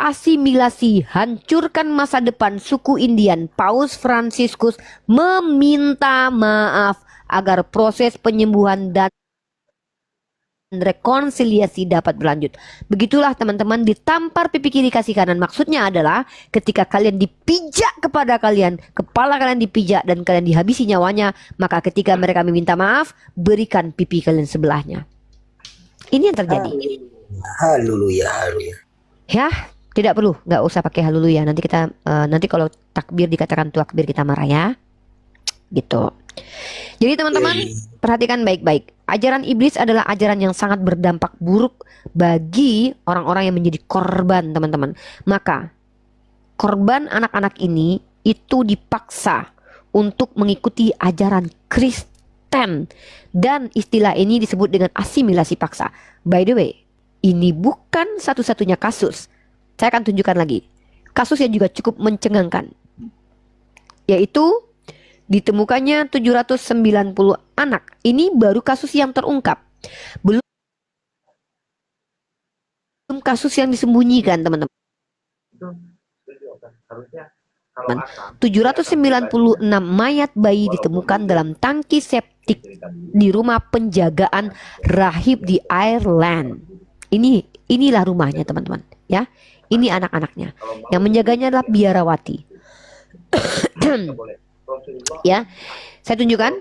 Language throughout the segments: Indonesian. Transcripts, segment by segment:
asimilasi, hancurkan masa depan suku Indian, Paus Fransiskus meminta maaf agar proses penyembuhan dan rekonsiliasi dapat berlanjut. Begitulah teman-teman, ditampar pipi kiri kasih kanan. Maksudnya adalah ketika kalian dipijak kepada kalian, kepala kalian dipijak dan kalian dihabisi nyawanya, maka ketika mereka meminta maaf, berikan pipi kalian sebelahnya. Ini yang terjadi. Haleluya, haleluya. Ya, tidak perlu, nggak usah pakai haleluya. Nanti kita nanti kalau takbir dikatakan takbir kita marah ya. Gitu. Jadi teman-teman, perhatikan baik-baik. Ajaran iblis adalah ajaran yang sangat berdampak buruk bagi orang-orang yang menjadi korban, teman-teman. Maka korban anak-anak ini itu dipaksa untuk mengikuti ajaran Kristen, dan istilah ini disebut dengan asimilasi paksa. By the way, ini bukan satu-satunya kasus. Saya akan tunjukkan lagi kasus yang juga cukup mencengangkan, yaitu ditemukannya 790 anak. Ini baru kasus yang terungkap, belum kasus yang disembunyikan, teman-teman. 796 mayat bayi ditemukan dalam tangki septik di rumah penjagaan rahib di Ireland. Inilah rumahnya, teman-teman. Ya, ini anak-anaknya. Yang menjaganya adalah biarawati. Ya, saya tunjukkan.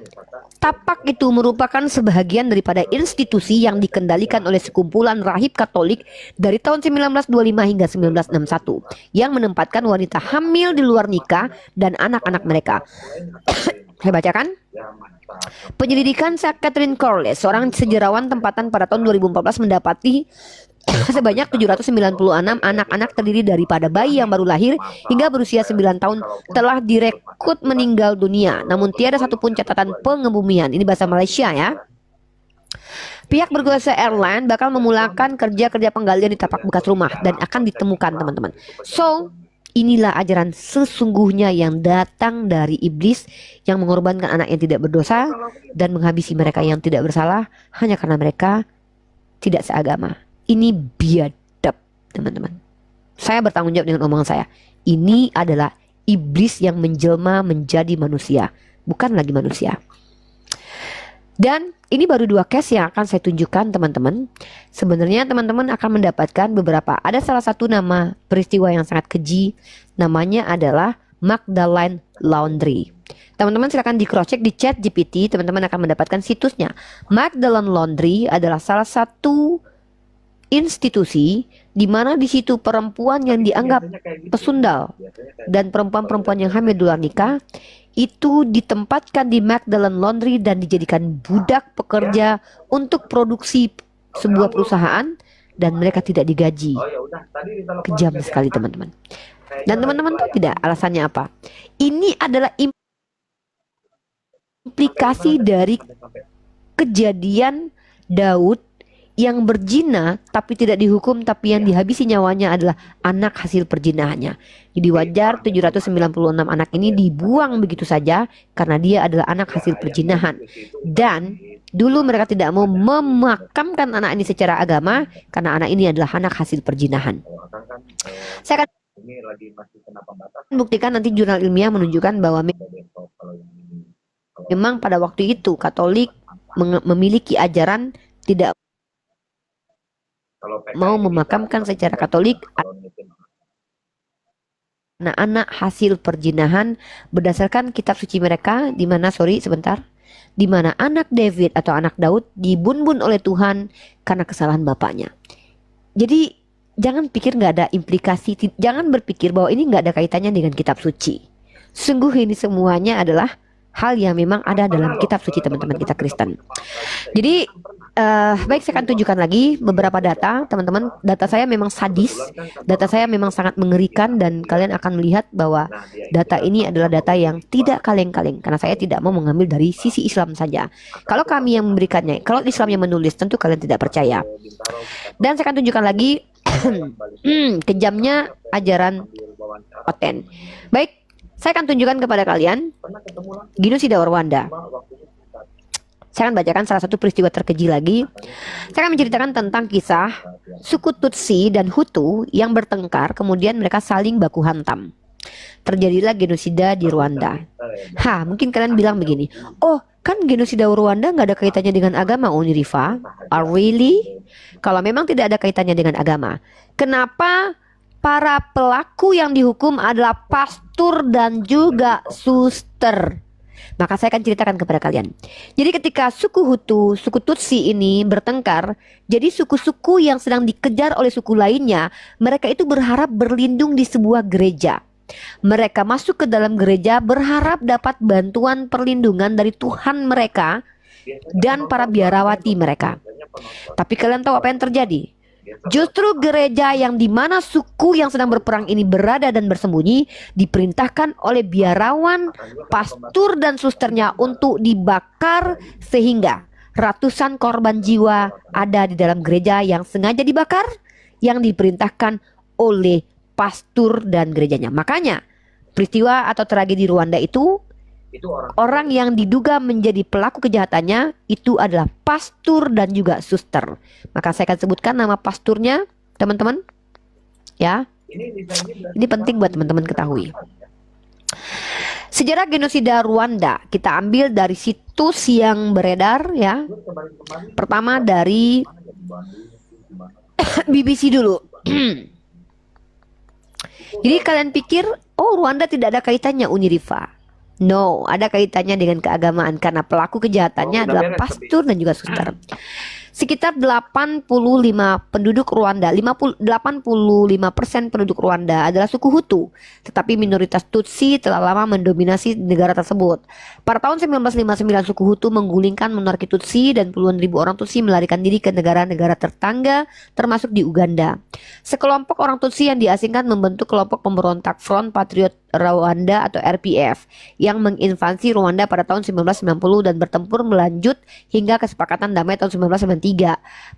Tapak itu merupakan sebahagian daripada institusi yang dikendalikan oleh sekumpulan rahib Katolik dari tahun 1925 hingga 1961 yang menempatkan wanita hamil di luar nikah dan anak-anak mereka. Saya bacakan. Penyelidikan Catherine Corley, seorang sejarawan tempatan pada tahun 2014, mendapati sebanyak 796 anak-anak terdiri daripada bayi yang baru lahir hingga berusia 9 tahun telah direkrut meninggal dunia, namun tiada satupun catatan pengebumian. Ini bahasa Malaysia ya. Pihak berkuasa Ireland bakal memulakan kerja-kerja penggalian di tapak bekas rumah dan akan ditemukan, teman-teman. So, inilah ajaran sesungguhnya yang datang dari iblis yang mengorbankan anak yang tidak berdosa dan menghabisi mereka yang tidak bersalah hanya karena mereka tidak seagama. Ini biadab, teman-teman. Saya bertanggung jawab dengan omongan saya. Ini adalah iblis yang menjelma menjadi manusia, bukan lagi manusia. Dan ini baru 2 case yang akan saya tunjukkan, teman-teman. Sebenarnya teman-teman akan mendapatkan beberapa. Ada salah satu nama peristiwa yang sangat keji. Namanya adalah Magdalene Laundry. Teman-teman silakan di cross check di chat GPT. Teman-teman akan mendapatkan situsnya. Magdalene Laundry adalah salah satu institusi di mana di situ perempuan yang dianggap pesundal dan perempuan-perempuan yang hamil di luar nikah itu ditempatkan di Magdalene Laundry dan dijadikan budak pekerja untuk produksi sebuah perusahaan, dan mereka tidak digaji. Kejam sekali, teman-teman. Dan teman-teman tahu tidak alasannya apa? Ini adalah implikasi dari kejadian Daud yang berzina tapi tidak dihukum, tapi yang dihabisi nyawanya adalah anak hasil perzinahannya. Jadi wajar 796 anak ini dibuang begitu saja karena dia adalah anak hasil perzinahan. Dan dulu mereka tidak mau memakamkan anak ini secara agama karena anak ini adalah anak hasil perzinahan. Saya akan buktikan nanti. Jurnal ilmiah menunjukkan bahwa memang pada waktu itu Katolik memiliki ajaran tidak mau memakamkan secara Katolik anak-anak hasil perzinahan berdasarkan kitab suci mereka, di mana di mana anak David atau anak Daud dibun-bun oleh Tuhan karena kesalahan bapaknya. Jadi jangan pikir nggak ada implikasi, jangan berpikir bahwa ini nggak ada kaitannya dengan kitab suci. Sungguh ini semuanya adalah hal yang memang ada dalam kitab suci, teman-teman kita Kristen. Jadi baik, saya akan tunjukkan lagi beberapa data, teman-teman. Data saya memang sadis, data saya memang sangat mengerikan, dan kalian akan melihat bahwa data ini adalah data yang tidak kaleng-kaleng, karena saya tidak mau mengambil dari sisi Islam saja. Kalau kami yang memberikannya, kalau Islam yang menulis, tentu kalian tidak percaya. Dan saya akan tunjukkan lagi kejamnya ajaran oten. Baik, saya akan tunjukkan kepada kalian genosida Rwanda. Saya akan bacakan salah satu peristiwa terkeji lagi. Saya akan menceritakan tentang kisah suku Tutsi dan Hutu yang bertengkar, kemudian mereka saling baku hantam. Terjadilah genosida di Rwanda. Mungkin kalian bilang begini, oh kan genosida Rwanda nggak ada kaitannya dengan agama, Uni Riva. Really? Kalau memang tidak ada kaitannya dengan agama, kenapa para pelaku yang dihukum adalah pastor dan juga suster? Maka saya akan ceritakan kepada kalian. Jadi ketika suku Hutu, suku Tutsi ini bertengkar, jadi suku-suku yang sedang dikejar oleh suku lainnya, mereka itu berharap berlindung di sebuah gereja. Mereka masuk ke dalam gereja berharap dapat bantuan perlindungan dari Tuhan mereka dan para biarawati mereka. Tapi kalian tahu apa yang terjadi? Justru gereja yang dimana suku yang sedang berperang ini berada dan bersembunyi diperintahkan oleh biarawan, pastor dan susternya untuk dibakar, sehingga ratusan korban jiwa ada di dalam gereja yang sengaja dibakar, yang diperintahkan oleh pastor dan gerejanya. Makanya peristiwa atau tragedi Rwanda itu orang yang diduga menjadi pelaku kejahatannya itu adalah pastor dan juga suster. Maka saya akan sebutkan nama pasturnya, teman-teman. Ya, ini penting buat teman-teman ketahui. Sejarah genosida Rwanda kita ambil dari situs yang beredar ya. Pertama dari BBC dulu. Jadi kalian pikir, oh Rwanda tidak ada kaitannya, Uni Riva? No, ada kaitannya dengan keagamaan karena pelaku kejahatannya adalah pastor dan juga suster. Sekitar 85 penduduk Rwanda, 85% penduduk Rwanda adalah suku Hutu, tetapi minoritas Tutsi telah lama mendominasi negara tersebut. Pada tahun 1959 suku Hutu menggulingkan monarki Tutsi dan puluhan ribu orang Tutsi melarikan diri ke negara-negara tetangga termasuk di Uganda. Sekelompok orang Tutsi yang diasingkan membentuk kelompok pemberontak Front Patriot Rwanda atau RPF yang menginvasi Rwanda pada tahun 1990 dan bertempur melanjut hingga kesepakatan damai tahun 1993.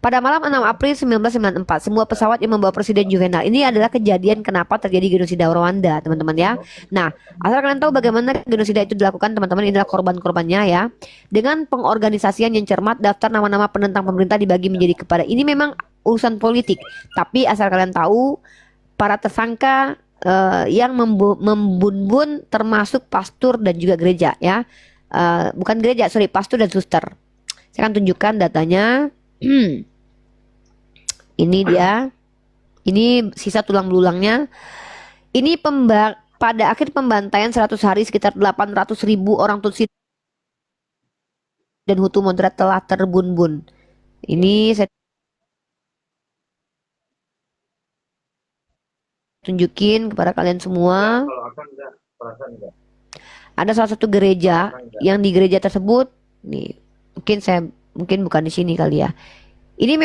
Pada malam 6 April 1994, semua pesawat yang membawa Presiden Juvenal, ini adalah kejadian kenapa terjadi genosida Rwanda, teman-teman ya. Nah, asal kalian tahu bagaimana genosida itu dilakukan, teman-teman, inilah korban-korbannya ya. Dengan pengorganisasian yang cermat, daftar nama-nama penentang pemerintah dibagi menjadi kepada. Ini memang urusan politik, tapi asal kalian tahu para tersangka yang membun-bun termasuk pastor dan juga gereja ya. Bukan gereja, sorry, pastor dan suster. Saya akan tunjukkan datanya. Ini dia. Ini sisa tulang belulangnya. Ini pada akhir pembantaian 100 hari sekitar 800.000 orang Tutsi dan Hutu moderat telah terbun-bun. Ini saya tunjukin kepada kalian semua. Ada salah satu gereja yang di gereja tersebut nih, mungkin bukan di sini kali ya. Ini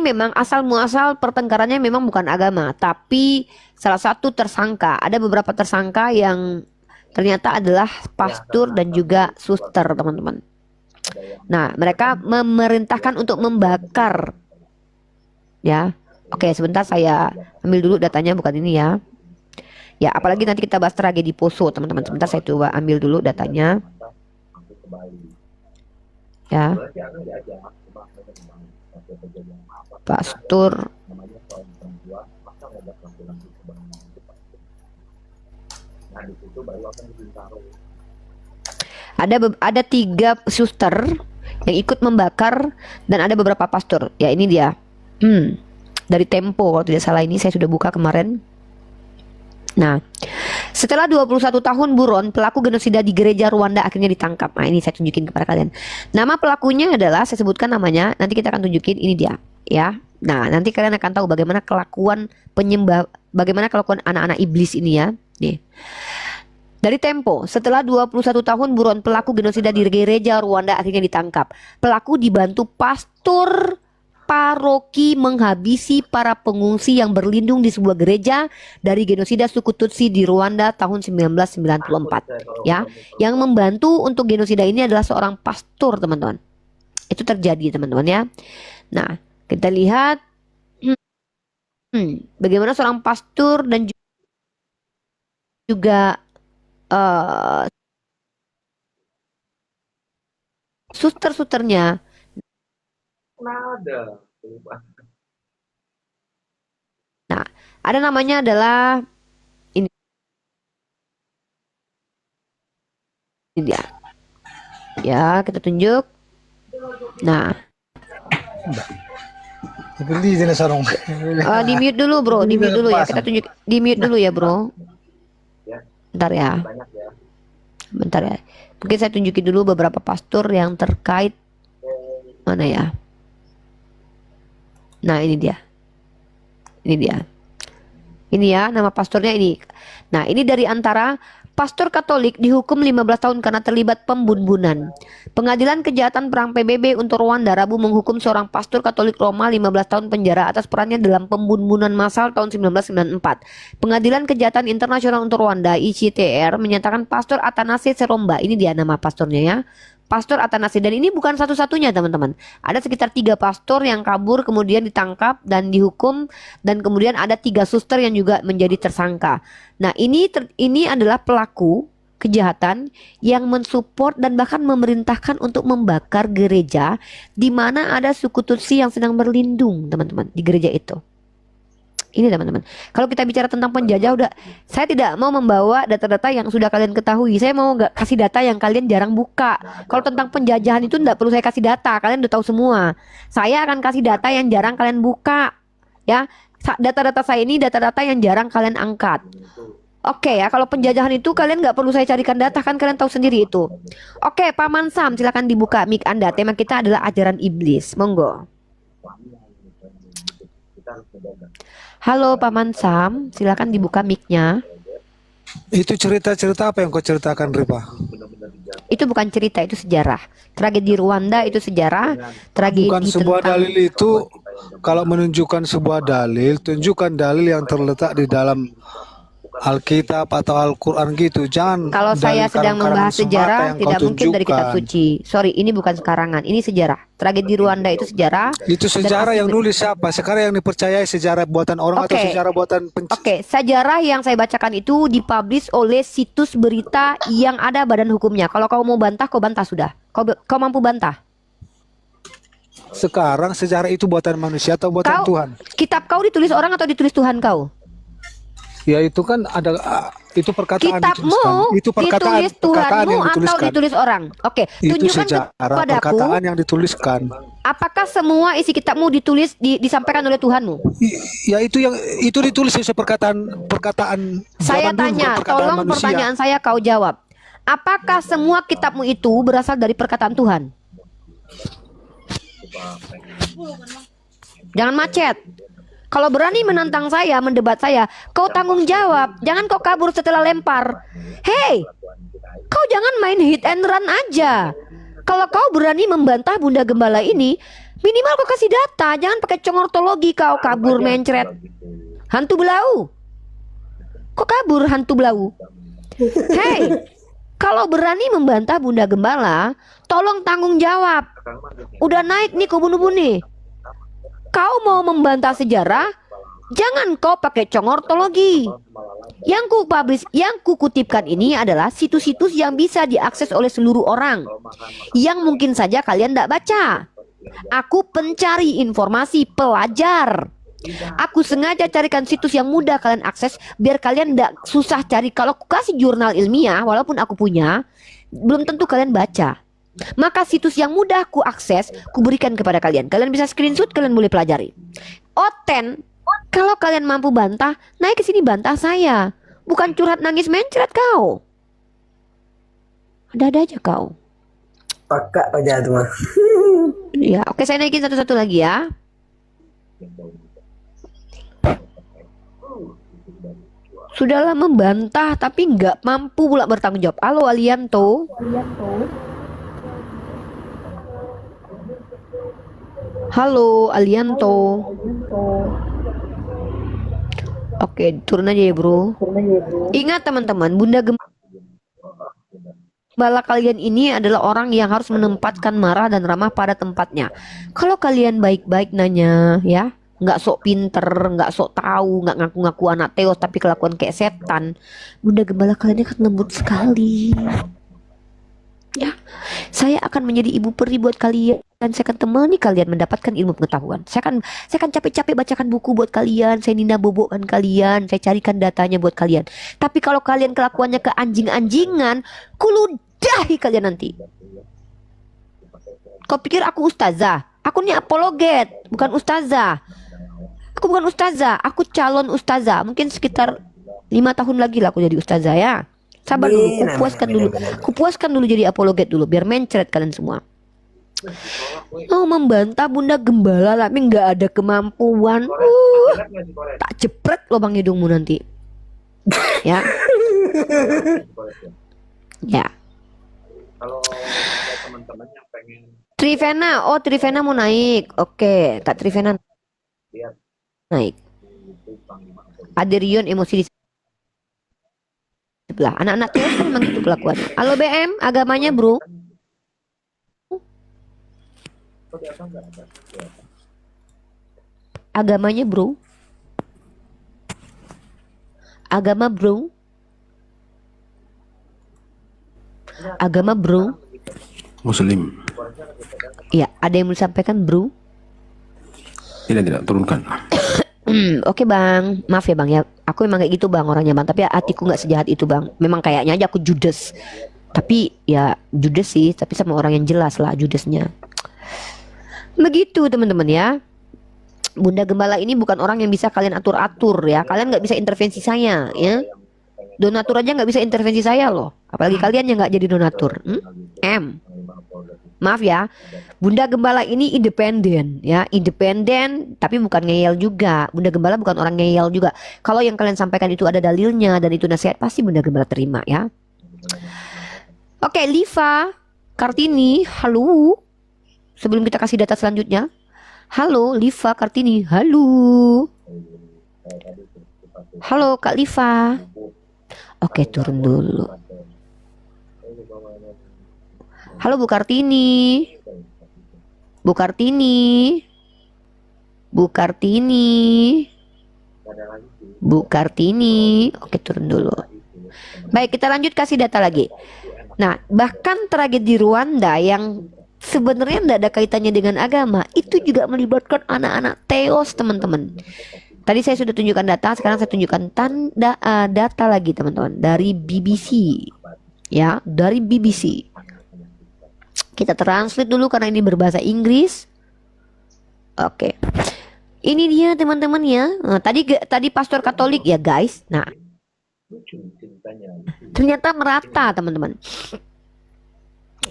memang asal muasal pertengkarannya memang bukan agama, tapi salah satu tersangka, ada beberapa tersangka yang ternyata adalah pastor dan juga suster, teman-teman. Nah, mereka memerintahkan untuk membakar ya. Oke, sebentar saya ambil dulu datanya, bukan ini ya. Ya, apalagi nanti kita bahas tragedi Poso, teman-teman. Sebentar saya coba ambil dulu datanya. Ya. Pastor. Ada 3 suster yang ikut membakar dan ada beberapa pastor. Ya, ini dia. Dari Tempo kalau tidak salah, ini saya sudah buka kemarin. Nah, setelah 21 tahun buron, pelaku genosida di gereja Rwanda akhirnya ditangkap. Nah, ini saya tunjukin kepada kalian. Nama pelakunya adalah, saya sebutkan namanya, nanti kita akan tunjukin, ini dia ya. Nah, nanti kalian akan tahu bagaimana kelakuan anak-anak iblis ini ya. Nih. Dari Tempo, setelah 21 tahun buron, pelaku genosida di gereja Rwanda akhirnya ditangkap. Pelaku dibantu pastor paroki menghabisi para pengungsi yang berlindung di sebuah gereja dari genosida suku Tutsi di Rwanda tahun 1994 ya. Yang membantu untuk genosida ini adalah seorang pastor, teman-teman. Itu terjadi, teman-teman ya. Nah, kita lihat bagaimana seorang pastor dan juga suster-susternya. Nah, ada namanya adalah ini dia. Ya, kita tunjuk. Nah, Beli jenis sarung. di mute dulu bro, di mute dulu ya. Kita tunjuk di mute dulu ya bro. Bentar ya. Bentar ya. Mungkin saya tunjukin dulu beberapa pastor yang terkait. Mana ya? Nah, ini dia. Ini dia. Ini ya, nama pastornya ini. Nah, ini dari antara pastor Katolik dihukum 15 tahun karena terlibat pembunuhan. Pengadilan Kejahatan Perang PBB untuk Rwanda Rabu menghukum seorang pastor Katolik Roma 15 tahun penjara atas perannya dalam pembunuhan massal tahun 1994. Pengadilan Kejahatan Internasional untuk Rwanda ICTR menyatakan pastor Atanase Seromba, ini dia nama pastornya ya. Pastor Atanase, dan ini bukan satu-satunya teman-teman. Ada sekitar 3 pastor yang kabur kemudian ditangkap dan dihukum, dan kemudian ada 3 suster yang juga menjadi tersangka. Nah, ini adalah pelaku kejahatan yang mensupport dan bahkan memerintahkan untuk membakar gereja di mana ada suku Tutsi yang sedang berlindung, teman-teman, di gereja itu. Ini teman-teman, kalau kita bicara tentang penjajah, udah, saya tidak mau membawa data-data yang sudah kalian ketahui. Saya mau nggak kasih data yang kalian jarang buka. Kalau tentang penjajahan itu nggak perlu saya kasih data, kalian udah tahu semua. Saya akan kasih data yang jarang kalian buka, ya. Data-data saya ini data-data yang jarang kalian angkat. Oke ya, kalau penjajahan itu kalian nggak perlu saya carikan data, kan kalian tahu sendiri itu. Oke, Paman Sam, silakan dibuka mic Anda. Tema kita adalah ajaran iblis. Monggo. Halo Paman Sam, silakan dibuka mic-nya. Itu cerita-cerita apa yang kau ceritakan, Riva? Itu bukan cerita, itu sejarah. Tragedi Rwanda itu sejarah. Tragedi Bukan sebuah dalil itu. Kalau menunjukkan sebuah dalil, tunjukkan dalil yang terletak di dalam Alkitab atau Al-Quran gitu. Jangan kalau saya sedang membahas sejarah, tidak mungkin dari kitab tunjukkan. suci. Sorry, ini bukan sekarangan, ini sejarah. Tragedi Rwanda itu sejarah. Itu sejarah Dan yang nulis siapa? Sekarang yang dipercayai sejarah buatan orang atau Oke. sejarah buatan Oke, sejarah yang saya bacakan itu dipublish oleh situs berita yang ada badan hukumnya. Kalau kau mau bantah, kau bantah sudah. Kau mampu bantah. Sekarang sejarah itu buatan manusia atau buatan Tuhan? Kitab kau ditulis orang atau ditulis Tuhan kau? Ya itu kan ada itu perkataan Kitabmu dituliskan. Itu perkataan, ditulis perkataan Tuhanmu yang atau dituliskan. ditulis orang? Oke, Itu tunjukkan sejarah, kepadaku. perkataan yang dituliskan. Apakah semua isi kitabmu ditulis disampaikan oleh Tuhanmu? Ya itu yang itu ditulis sesuai perkataan Saya zaman dulu, tanya, perkataan tolong manusia. pertanyaan saya kau jawab. Apakah semua kitabmu itu berasal dari perkataan Tuhan? Jangan macet. Kalau berani menantang saya, mendebat saya, kau tanggung jawab. Jangan kau kabur setelah lempar. Hei, kau jangan main hit and run aja. Kalau kau berani membantah Bunda Gembala ini, minimal kau kasih data. Jangan pakai congortologi kau kabur mencret. Hantu belau. Kok kabur hantu belau? Hei, kalau berani membantah Bunda Gembala, tolong tanggung jawab. Udah naik nih kau bunuh-bunuh nih. Kau mau membantah sejarah, jangan kau pakai congortologi. Yang ku publish, yang ku kutipkan ini adalah situs-situs yang bisa diakses oleh seluruh orang, yang mungkin saja kalian tidak baca. Aku pencari informasi pelajar. Aku sengaja carikan situs yang mudah kalian akses, biar kalian tidak susah cari. Kalau aku kasih jurnal ilmiah, walaupun aku punya, belum tentu kalian baca. Maka situs yang mudah ku akses, ku berikan kepada kalian. Kalian bisa screenshot, kalian boleh pelajari. Oten, kalau kalian mampu bantah, naik ke sini bantah saya. Bukan curhat nangis mencret kau. Ada-ada aja kau. Pakak aja tuh mah. Ya, oke, saya naikin satu-satu lagi ya. Sudahlah membantah tapi nggak mampu pula bertanggung jawab. Halo Alianto. Halo Alianto. Oke, turun aja ya bro. Ingat teman-teman, Bunda Gembala kalian ini adalah orang yang harus menempatkan marah dan ramah pada tempatnya. Kalau kalian baik-baik nanya ya, nggak sok pinter, nggak sok tahu, nggak ngaku-ngaku anak teos tapi kelakuan kayak setan, Bunda Gembala kalian ini akan lembut sekali. Ya, Saya akan menjadi ibu peri buat kalian. Saya akan temani kalian mendapatkan ilmu pengetahuan. Saya akan capek-capek bacakan buku buat kalian. Saya nina bobokkan kalian. Saya carikan datanya buat kalian. Tapi kalau kalian kelakuannya ke anjing-anjingan, kuludahi kalian nanti. Kau pikir aku ustazah? Aku ini apologet, bukan ustazah. Aku bukan ustazah, aku calon ustazah. Mungkin sekitar 5 tahun lagi lah aku jadi ustazah ya. Sabar dulu, kupuaskan dulu jadi apologet dulu, biar mencret kalian semua. Oh, membantah Bunda Gembala tapi nggak ada kemampuan. Tak jepret lubang hidungmu nanti. Ya. Ya. Kalau teman-teman yang pengen Trivena, oh Trivena mau naik. Oke, Kak Trivena lihat naik. itu Panglima Ada Rion emosi di sebelah. Anak-anak Theo kan memang gitu kelakuannya. Halo BM, agamanya bro? Agamanya bro? Agama bro? Agama bro? Muslim. Ya, ada yang mau disampaikan bro? Tidak, turunkan. Oke bang, maaf ya bang ya. Aku memang kayak gitu bang orangnya bang. Tapi hatiku nggak sejahat itu bang. Memang kayaknya aja aku judes. Tapi ya judes sih. Tapi sama orang yang jelas lah judesnya. Begitu teman-teman ya. Bunda Gembala ini bukan orang yang bisa kalian atur-atur ya. Kalian nggak bisa intervensi saya ya. Donatur aja nggak bisa intervensi saya loh. Apalagi kalian yang nggak jadi donatur. Maaf ya, Bunda Gembala ini independen ya, independen tapi bukan ngeyel juga. Bunda Gembala bukan orang ngeyel juga. Kalau yang kalian sampaikan itu ada dalilnya dan itu nasihat, pasti Bunda Gembala terima ya. Oke, Liva Kartini, halo. Sebelum kita kasih data selanjutnya, halo Liva Kartini, halo. Halo Kak Liva. Oke, turun dulu. Halo Bu Kartini. Bu Kartini. Bu Kartini. Bu Kartini. Oke, turun dulu. Baik, kita lanjut kasih data lagi. Nah, bahkan tragedi Rwanda yang sebenarnya tidak ada kaitannya dengan agama, itu juga melibatkan anak-anak teos, teman-teman. Tadi saya sudah tunjukkan data, sekarang saya tunjukkan data lagi, teman-teman, dari BBC. Ya, dari BBC. Kita translate dulu karena ini berbahasa Inggris. Oke. Ini dia teman-teman ya. Nah, tadi pastor Katolik ya guys. Nah, ternyata merata teman-teman.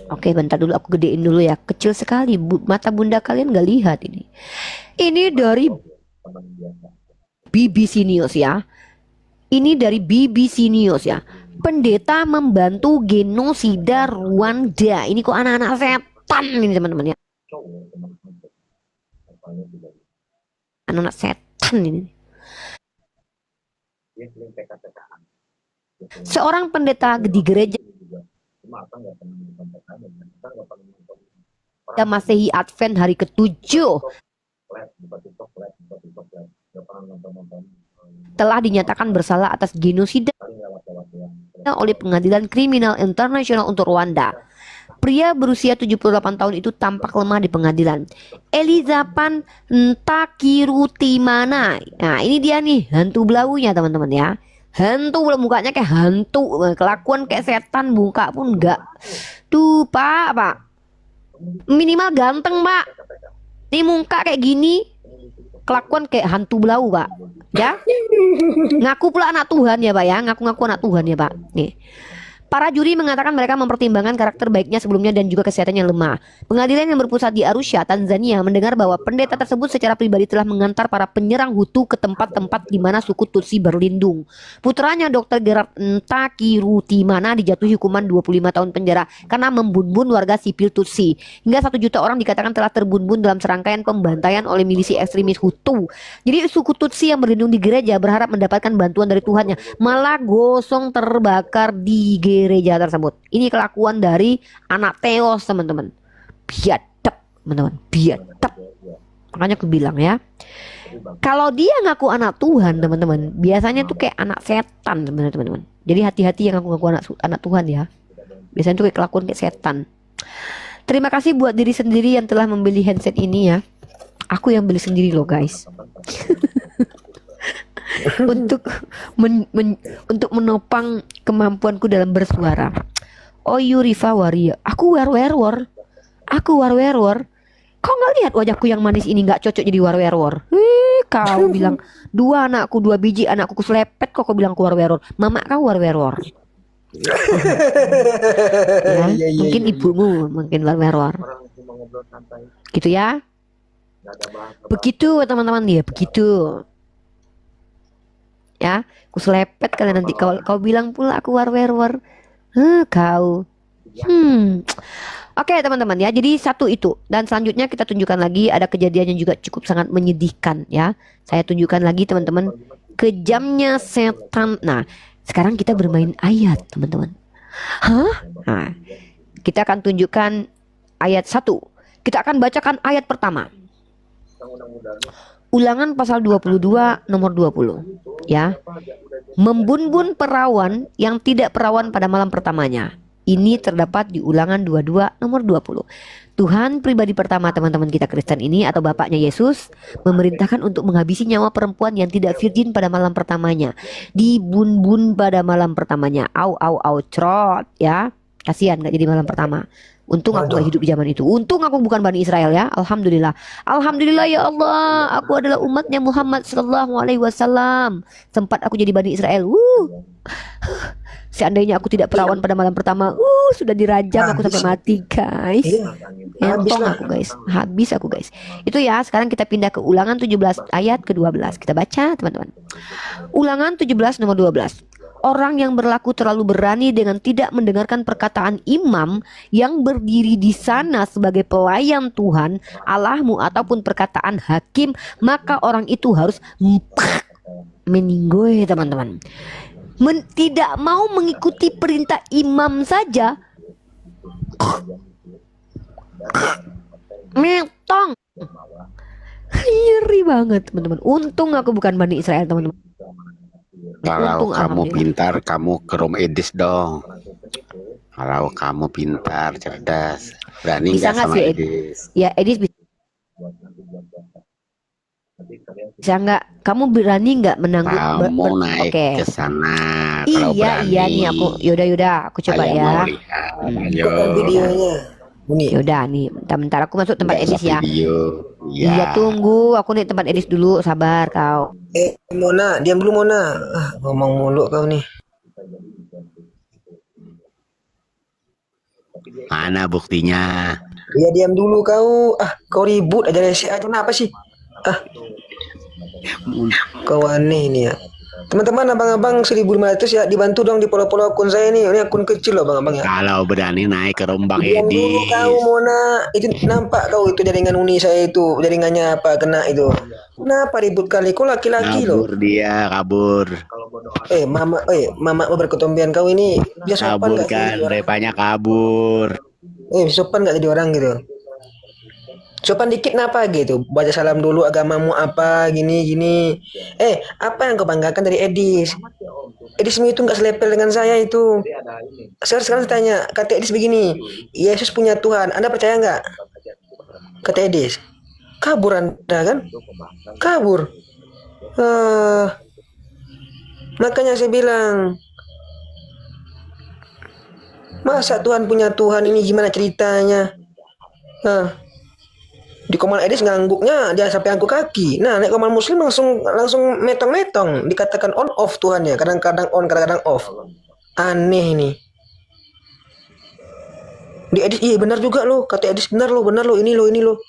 Oke, bentar dulu aku gedein dulu ya. Kecil sekali. Mata bunda kalian nggak lihat ini. Ini dari BBC News ya. Ini dari BBC News ya. Pendeta membantu genosida Rwanda. Ini kok anak-anak setan ini teman-teman ya. Anak-anak setan ini. Seorang pendeta di gereja Masehi Advent hari ke-7 telah dinyatakan bersalah atas genosida oleh Pengadilan Kriminal Internasional untuk Rwanda. Pria berusia 78 tahun itu tampak lemah di pengadilan. Elizapan Ntakirutimana. Nah, ini dia nih hantu belaunya teman-teman ya. Hantu, mukanya kayak hantu, kelakuan kayak setan, muka pun enggak. Tuh pak, minimal ganteng pak. Ini muka kayak gini, kelakuan kayak hantu belau pak. Ya, ngaku pula anak Tuhan ya pak ya, ngaku-ngaku anak Tuhan ya pak. Nih, para juri mengatakan mereka mempertimbangkan karakter baiknya sebelumnya dan juga kesehatannya lemah. Pengadilan yang berpusat di Arusha, Tanzania, mendengar bahwa pendeta tersebut secara pribadi telah mengantar para penyerang Hutu ke tempat-tempat di mana suku Tutsi berlindung. Putranya Dr. Gerard Ntakirutimana dijatuhi hukuman 25 tahun penjara karena membunuh warga sipil Tutsi. Hingga 1 juta orang dikatakan telah terbunuh dalam serangkaian pembantaian oleh milisi ekstremis Hutu. Jadi suku Tutsi yang berlindung di gereja berharap mendapatkan bantuan dari Tuhannya, malah gosong terbakar di gereja tersebut. Ini kelakuan dari anak teos teman-teman. Biadab teman-teman, biadab. Makanya aku bilang ya, kalau dia ngaku anak Tuhan teman-teman, biasanya tuh kayak anak setan sebenarnya teman-teman. Jadi hati-hati yang ngaku anak Tuhan ya. Biasanya tuh kayak kelakuan kayak setan. Terima kasih buat diri sendiri yang telah membeli handset ini ya. Aku yang beli sendiri loh guys. untuk untuk menopang kemampuanku dalam bersuara. Oh Uni Riva waria. Aku war-werwor. Kau nggak lihat wajahku yang manis ini nggak cocok jadi war-werwor? Kau bilang 2 biji anakku keselepet kok kau bilang keluar werwor. Mama kau war-werwor. Ya, mungkin ibumu mungkin war-werwor. Gitu ya. Begitu teman-teman dia, begitu. Ya, aku selepet kalian nanti kau bilang pula aku war-werwor. Kau. Oke teman-teman ya, jadi satu itu. Dan selanjutnya kita tunjukkan lagi ada kejadian yang juga cukup sangat menyedihkan ya. Saya tunjukkan lagi teman-teman, kejamnya setan. Nah, sekarang kita bermain ayat teman-teman. Nah, kita akan tunjukkan ayat 1. Kita akan bacakan ayat pertama. Ulangan pasal 22 nomor 20 ya. Membunbun perawan yang tidak perawan pada malam pertamanya. Ini terdapat di Ulangan 22 nomor 20. Tuhan pribadi pertama teman-teman kita Kristen ini atau bapaknya Yesus memerintahkan untuk menghabisi nyawa perempuan yang tidak virgin pada malam pertamanya. Dibunbun pada malam pertamanya. Au crot ya. Kasihan gak jadi malam pertama. Untung aku gak hidup di zaman itu. Untung aku bukan Bani Israel ya. Alhamdulillah. Alhamdulillah ya Allah. Aku adalah umatnya Muhammad sallallahu alaihi wasallam. Sempat aku jadi Bani Israel. Seandainya aku tidak perawan pada malam pertama, sudah dirajam aku sampai mati guys. Entong aku guys. Habis aku guys. Itu ya. Sekarang kita pindah ke Ulangan 17 ayat ke-12. Kita baca teman-teman. Ulangan 17 nomor 12. Orang yang berlaku terlalu berani dengan tidak mendengarkan perkataan imam yang berdiri di sana sebagai pelayan Tuhan Allahmu ataupun perkataan hakim, maka orang itu harus meninggoy teman-teman. Tidak mau mengikuti perintah imam saja metong. Ngeri banget teman-teman. Untung aku bukan Bani Israel teman-teman. Kalau kamu pintar, kamu ke room Edis dong. Kalau kamu pintar, cerdas, berani bisa nggak sama sih, Edis? Ya Edis bisa nggak? Kamu berani nggak menanggung? Kamu naik ke sana. Kalau berani. Iya nih aku. Yaudah, aku coba Saya ya. mau lihat. Ayo. Videonya. Ini. Yaudah nih, bentar aku masuk tempat Nggak Edis ya. video. Iya tunggu, aku nih tempat Edis dulu, sabar kau. Mona, diam dulu Mona. Ngomong mulu kau nih. Mana buktinya? Ya diam dulu kau. Kau ribut aja rese aja. Kenapa sih? Kau aneh ini ya. Teman-teman, abang-abang 1.500 ya, dibantu dong di follow akun saya nih. Ini akun kecil loh abang-abang ya. Kalau berani naik ke rombang Diam dulu Edis. kau Mona. Itu nampak kau itu jaringan Uni saya itu. Jaringannya apa kena itu. Kenapa ribut kali? Kau laki-laki loh. Kabur dia, kabur. Mama berketompian kau ini. Dia sopan Kabur gak kan, sih? repanya kabur. Sopan gak jadi orang gitu? Sopan dikit kenapa gitu? Baca salam dulu, agamamu apa, gini. Apa yang kau banggakan dari Edis? Edis itu gak selepel dengan saya itu. Sekarang saya tanya, kata Edis begini, Yesus punya Tuhan, Anda percaya nggak? Kata Edis, kabur Anda kan? Kabur. Makanya saya bilang, masa Tuhan punya Tuhan, ini gimana ceritanya? Di komal Edis ngangguknya dia sampai angguk kaki. Nah, naik komal muslim langsung metong-metong. Dikatakan on off Tuhannya, kadang-kadang on, kadang-kadang off. Aneh nih. Di Edis, iya benar juga loh. Kata Edis benar loh, ini loh.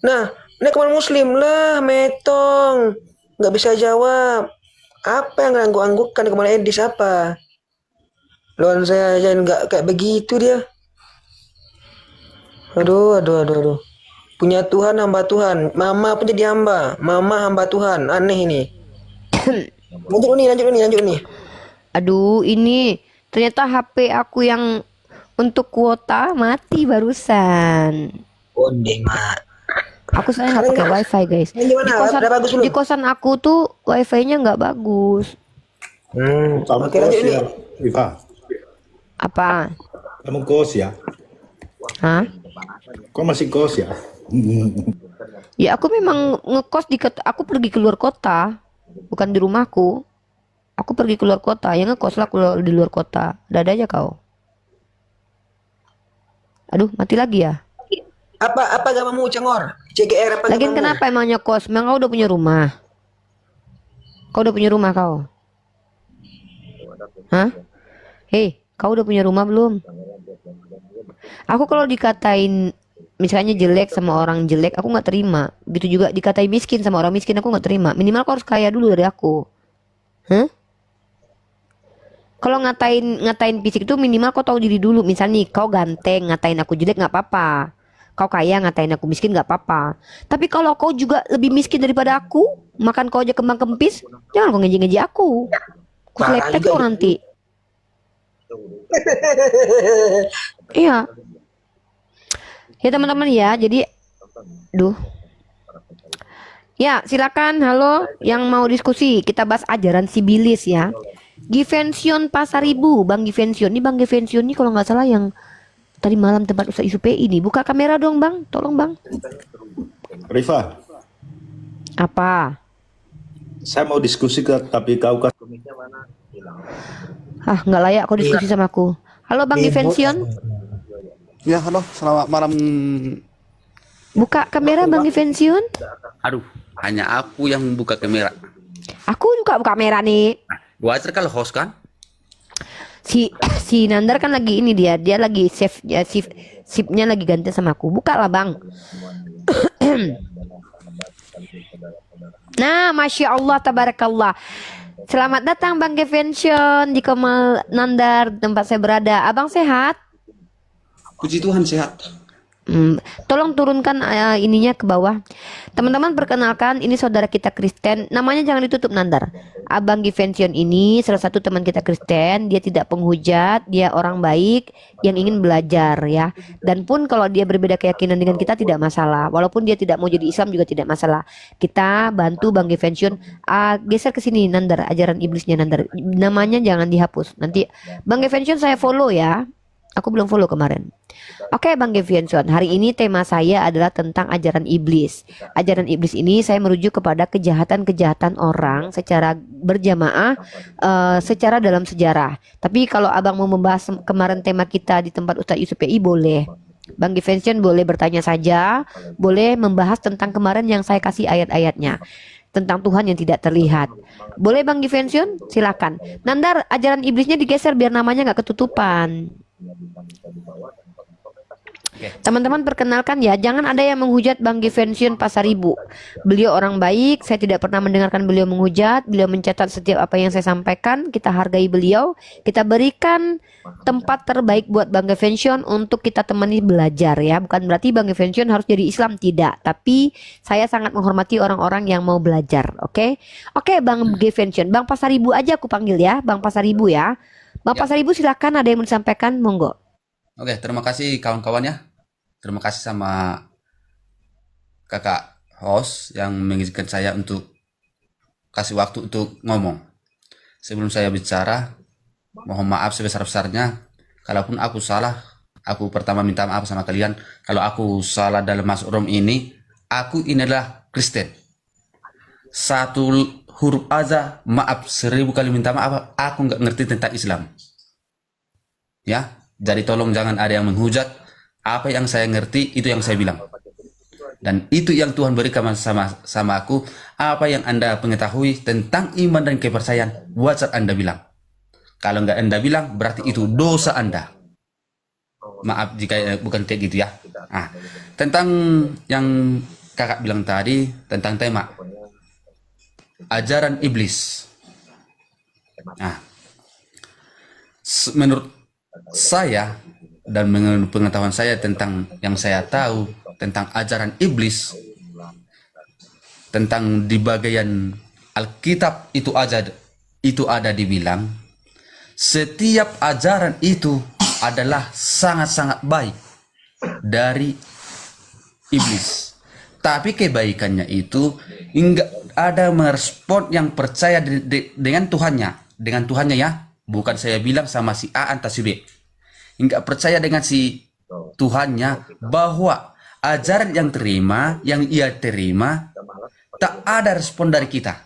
Nah, naik komal muslim lah, metong. Nggak bisa jawab. Apa yang ngangguk-anggukkan di komal Edis apa? Lawan saya aja nggak kayak begitu dia. Aduh. Punya Tuhan, hamba Tuhan. Mama pun jadi hamba. Mama hamba Tuhan. Aneh ini. Lanjut nih. Aduh, ini ternyata HP aku yang untuk kuota mati barusan. Onde mak. Aku soalnya nggak pakai wifi guys. Di kosan aku tuh wifi-nya nggak bagus. Oke, lanjut nih. Riva, Apa? kamu kos ya? Hah? Kok masih kos ya? Ya aku memang ngekos aku pergi keluar kota, bukan di rumahku. Aku pergi keluar kota, yang ngekos lah keluar di luar kota. Ada aja kau. Aduh, mati lagi ya. Apa agamamu Cengor? CGR apa Lagian agamamu? kenapa emang nyekos? Memang kau udah punya rumah? Kau udah punya rumah kau? Hah? Hei, kau udah punya rumah belum? Aku kalau dikatain misalnya jelek sama orang jelek, aku nggak terima. Gitu juga dikatain miskin sama orang miskin, aku nggak terima. Minimal kau harus kaya dulu dari aku. Hah? Kalau ngatain fisik itu minimal kau tahu diri dulu. Misalnya nih, kau ganteng, ngatain aku jelek nggak apa-apa. Kau kaya ngatain aku miskin nggak apa-apa. Tapi kalau kau juga lebih miskin daripada aku, makan kau aja kembang kempis, jangan kau ngeji-ngeji aku. Aku Parah selepet juga kau itu. nanti. Iya. Ya teman-teman ya, jadi duh. Ya, silakan. Halo, yang mau diskusi, kita bahas ajaran sibilis ya. Givension Pasaribu, Bang Givension. Ini Bang Givension ini kalau nggak salah yang tadi malam tempat Ustaz Yusuf PI ini. Buka kamera dong, Bang. Tolong, Bang. Riva, Apa? saya mau diskusi tapi kau kasih Ah, nggak layak kau diskusi sama aku. Halo, Bang Givension. Ya, halo, selamat malam. Buka kamera, Bang Givension. Aduh, hanya aku yang buka kamera. Aku juga buka kamera nih. Wajar kalau host kan? Si Nandar kan lagi ini dia lagi save ya, sipnya lagi ganti sama aku. Buka lah, Bang. Nah, Masya Allah, Tabarakallah. Selamat datang Bang Givension di Kemal Nandar, tempat saya berada. Abang sehat? Puji Tuhan sehat. Tolong turunkan ininya ke bawah. Teman-teman, perkenalkan, ini saudara kita Kristen. Namanya jangan ditutup, Nandar. Abang Givension ini salah satu teman kita Kristen. Dia tidak penghujat, dia orang baik yang ingin belajar ya. Dan pun kalau dia berbeda keyakinan dengan kita tidak masalah. Walaupun dia tidak mau jadi Islam juga tidak masalah. Kita bantu Bang Givension. Geser ke sini, Nandar, ajaran iblisnya Nandar. Namanya jangan dihapus. Nanti Bang Givension saya follow ya. Aku belum follow kemarin. Oke, Bang Givenson, hari ini tema saya adalah tentang ajaran iblis. Ajaran iblis ini saya merujuk kepada kejahatan-kejahatan orang secara berjamaah, secara dalam sejarah. Tapi kalau abang mau membahas kemarin tema kita di tempat Ustaz Yusuf PI, boleh. Bang Givenson boleh bertanya saja, boleh membahas tentang kemarin yang saya kasih ayat-ayatnya. Tentang Tuhan yang tidak terlihat. Boleh Bang Givenson? Silakan. Nandar, ajaran iblisnya digeser biar namanya nggak ketutupan. Teman-teman perkenalkan ya, jangan ada yang menghujat Bang Givension Pasaribu. Beliau orang baik, saya tidak pernah mendengarkan beliau menghujat. Beliau mencatat setiap apa yang saya sampaikan. Kita hargai beliau, kita berikan tempat terbaik buat Bang Givension untuk kita temani belajar ya. Bukan berarti Bang Givension harus jadi Islam, tidak. Tapi saya sangat menghormati orang-orang yang mau belajar. Oke, Bang Givension, Bang Pasaribu aja aku panggil ya, Bang Pasaribu ya. Bang Pasaribu silakan, ada yang mau disampaikan, monggo. Oke, terima kasih kawan-kawan ya. Terima kasih sama kakak host yang mengizinkan saya untuk kasih waktu untuk ngomong. Sebelum saya bicara, mohon maaf sebesar-besarnya. Kalaupun aku salah, aku pertama minta maaf sama kalian. Kalau aku salah dalam masuk room ini, aku ini adalah Kristen. Satu huruf aja, maaf 1000 kali minta maaf, aku nggak ngerti tentang Islam. Ya, jadi tolong jangan ada yang menghujat. Apa yang saya ngerti, itu yang saya bilang. Dan itu yang Tuhan berikan sama aku. Apa yang Anda mengetahui tentang iman dan kepercayaan, wajar Anda bilang. Kalau nggak Anda bilang, berarti itu dosa Anda. Maaf jika bukan kayak gitu ya. Nah, tentang yang kakak bilang tadi, tentang tema ajaran iblis. Nah, menurut saya dan menurut pengetahuan saya tentang yang saya tahu tentang ajaran iblis, tentang di bagian Alkitab itu ada dibilang setiap ajaran itu adalah sangat-sangat baik dari iblis. Tapi kebaikannya itu enggak ada merespon yang percaya dengan Tuhannya ya. Bukan saya bilang sama si A atau si B. Enggak percaya dengan si Tuhannya bahwa ajaran yang ia terima tak ada respon dari kita.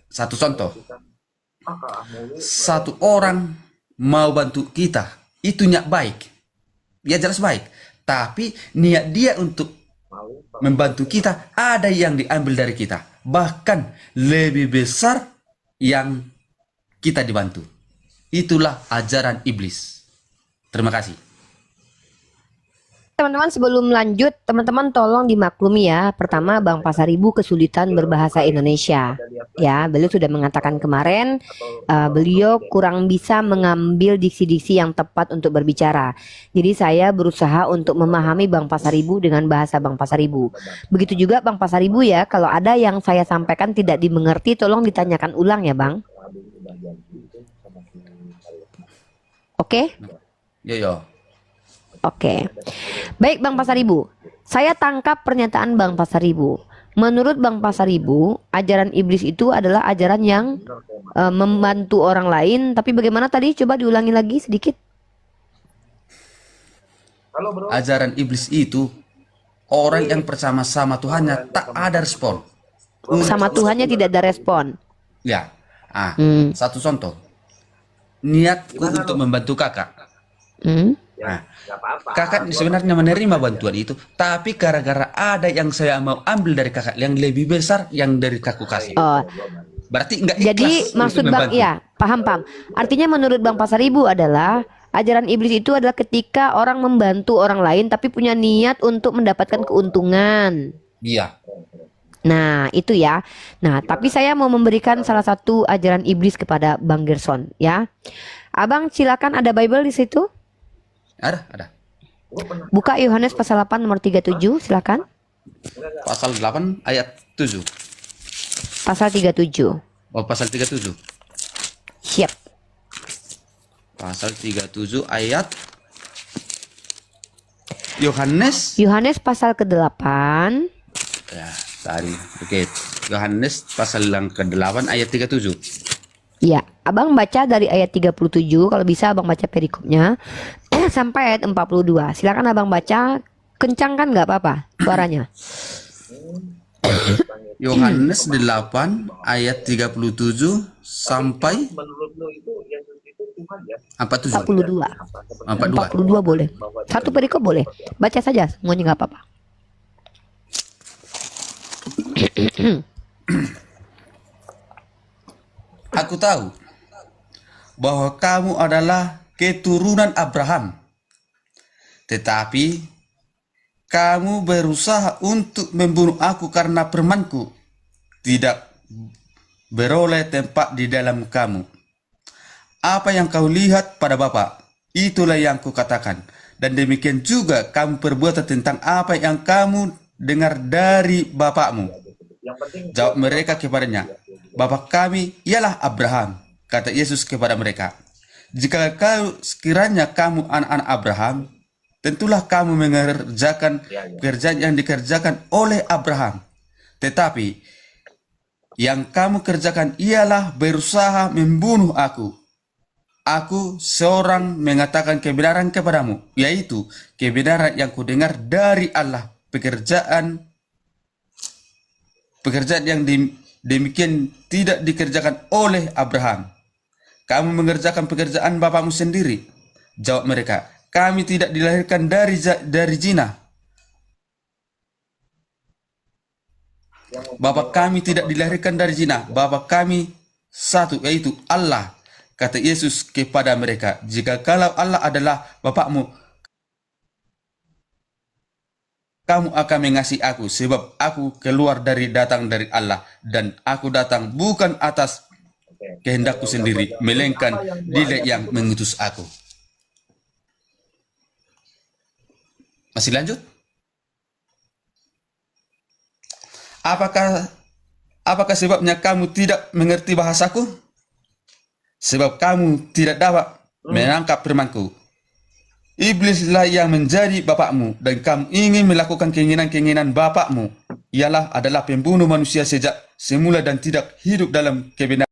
Satu contoh, satu orang mau bantu kita, itu niat baik, ya jelas baik, tapi niat dia untuk membantu kita ada yang diambil dari kita, bahkan lebih besar yang kita dibantu. Itulah ajaran iblis. Terima kasih. Teman-teman, sebelum lanjut, teman-teman tolong dimaklumi ya. Pertama, Bang Pasaribu kesulitan berbahasa Indonesia. Ya, beliau sudah mengatakan kemarin, beliau kurang bisa mengambil diksi-diksi yang tepat untuk berbicara. Jadi saya berusaha untuk memahami Bang Pasaribu dengan bahasa Bang Pasaribu. Begitu juga Bang Pasaribu ya, kalau ada yang saya sampaikan tidak dimengerti, tolong ditanyakan ulang ya Bang. Oke? Yo. Oke. Baik Bang Pasaribu, saya tangkap pernyataan Bang Pasaribu. Menurut Bang Pasaribu, ajaran iblis itu adalah ajaran yang membantu orang lain. Tapi bagaimana tadi? Coba diulangi lagi sedikit. Ajaran iblis itu orang yang bersama-sama Tuhannya tak ada respon. Sama Tuhannya tidak ada respon. Ya, satu contoh. Niatku untuk membantu kakak. Nah, kakak sebenarnya menerima bantuan itu, tapi gara-gara ada yang saya mau ambil dari kakak yang lebih besar yang dari kakak kasih. Oh, berarti enggak ikhlas. jadi maksud Bang, ya paham. Artinya menurut Bang Pasaribu adalah ajaran iblis itu adalah ketika orang membantu orang lain tapi punya niat untuk mendapatkan keuntungan. Iya. Nah itu ya. Nah tapi saya mau memberikan salah satu ajaran iblis kepada Bang Gerson ya. Abang silakan, ada Bible di situ. Ada. Buka Yohanes pasal 8 nomor 37, silakan. Pasal 8 ayat 7. Pasal 37. Oh, pasal 37. Siap. Pasal 37 ayat Yohanes Pasal ke-8. ya, tadi. Oke. Yohanes pasal yang ke-8 ayat 37. Ya, Abang baca dari ayat 37, kalau bisa Abang baca perikopnya sampai ayat 42. Silakan Abang baca, kencangkan nggak apa-apa suaranya. Yohanes 8 ayat 37 sampai 47. 42. 42 boleh. Satu perikop boleh. Baca saja semuanya nggak apa-apa. Aku tahu bahwa kamu adalah keturunan Abraham, tetapi kamu berusaha untuk membunuh aku karena firmanku tidak beroleh tempat di dalam kamu. Apa yang kau lihat pada Bapa, itulah yang kukatakan, dan demikian juga kamu perbuat tentang apa yang kamu dengar dari bapakmu. Jawab mereka kepadanya, Bapa kami ialah Abraham. Kata Yesus kepada mereka, jika sekiranya kamu anak-anak Abraham, tentulah kamu mengerjakan pekerjaan yang dikerjakan oleh Abraham. Tetapi yang kamu kerjakan ialah berusaha membunuh aku. Aku seorang mengatakan kebenaran kepadamu, yaitu kebenaran yang kudengar dari Allah. Pekerjaan yang demikian tidak dikerjakan oleh Abraham. Kamu mengerjakan pekerjaan bapamu sendiri. Jawab mereka, kami tidak dilahirkan dari zina. Bapa kami tidak dilahirkan dari zina. Bapa kami satu, yaitu Allah. Kata Yesus kepada mereka, jika kalau Allah adalah bapakmu, kamu akan mengasihi aku, sebab aku datang dari Allah, dan aku datang bukan atas kehendakku sendiri, melainkan Dia yang mengutus aku. Masih lanjut? Apakah sebabnya kamu tidak mengerti bahasaku? Sebab kamu tidak dapat menangkap firmanku. Iblislah yang menjadi bapakmu, dan kamu ingin melakukan keinginan-keinginan bapakmu. Ialah adalah pembunuh manusia sejak semula dan tidak hidup dalam kebenaran.